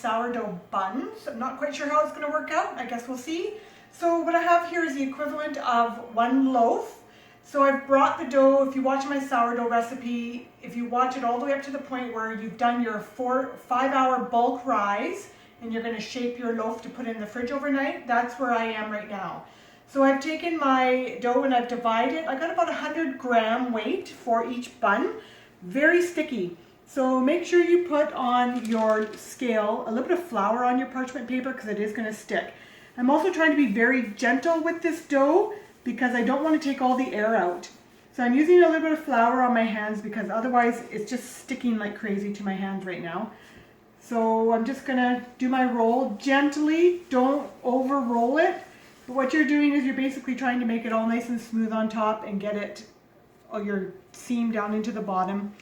sourdough buns. I'm not quite sure how it's going to work out. I guess we'll see. So what I have here is the equivalent of 1 loaf. So I've brought the dough. If you watch my sourdough recipe, if you watch it all the way up to the point where you've done your 5-hour bulk rise and you're going to shape your loaf to put in the fridge overnight, that's where I am right now. So I've taken my dough and I've divided. I got about 100-gram weight for each bun. Very sticky. So make sure you put on your scale a little bit of flour on your parchment paper because it is going to stick. I'm also trying to be very gentle with this dough because I don't want to take all the air out. So I'm using a little bit of flour on my hands because otherwise it's just sticking like crazy to my hands right now. So I'm just going to do my roll gently. Don't over roll it. But what you're doing is you're basically trying to make it all nice and smooth on top and get it, your seam down into the bottom.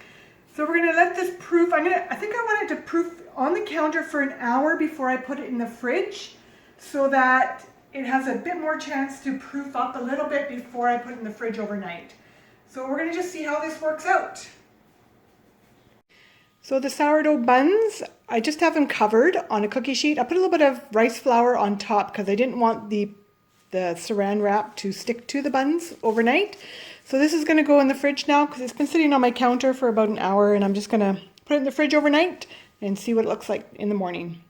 So we're going to let this proof. I think I want it to proof on the counter for an hour before I put it in the fridge so that it has a bit more chance to proof up a little bit before I put it in the fridge overnight. So we're going to just see how this works out. So the sourdough buns, I just have them covered on a cookie sheet. I put a little bit of rice flour on top because I didn't want the saran wrap to stick to the buns overnight. So this is going to go in the fridge now because it's been sitting on my counter for about an hour, and I'm just going to put it in the fridge overnight and see what it looks like in the morning.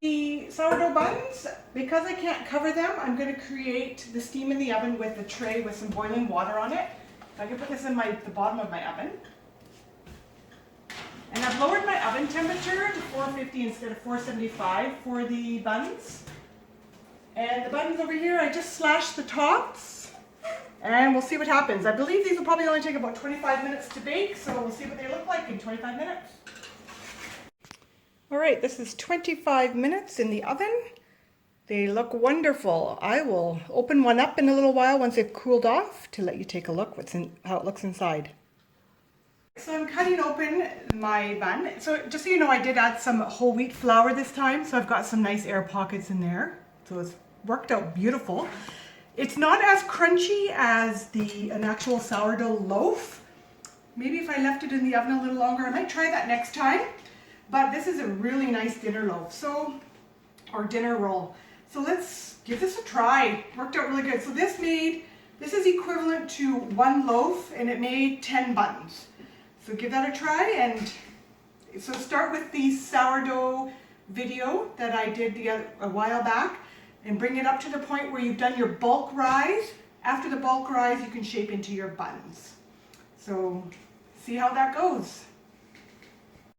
The sourdough buns, because I can't cover them, I'm going to create the steam in the oven with a tray with some boiling water on it. So I can put this in the bottom of my oven. And I've lowered my oven temperature to 450 instead of 475 for the buns. And the buns over here, I just slashed the tops and we'll see what happens. I believe these will probably only take about 25 minutes to bake, so we'll see what they look like in 25 minutes. All right, this is 25 minutes in the oven. They look wonderful. I will open one up in a little while once they've cooled off to let you take a look how it looks inside. So I'm cutting open my bun. So just so you know, I did add some whole wheat flour this time, so I've got some nice air pockets in there. So it's worked out beautiful. It's not as crunchy as an actual sourdough loaf. Maybe if I left it in the oven a little longer, I might try that next time. But this is a really nice dinner loaf, or dinner roll. So let's give this a try. Worked out really good. So this is equivalent to 1 loaf, and it made 10 buns. So give that a try. And so start with the sourdough video that I did a while back, and bring it up to the point where you've done your bulk rise. After the bulk rise, you can shape into your buns. So see how that goes.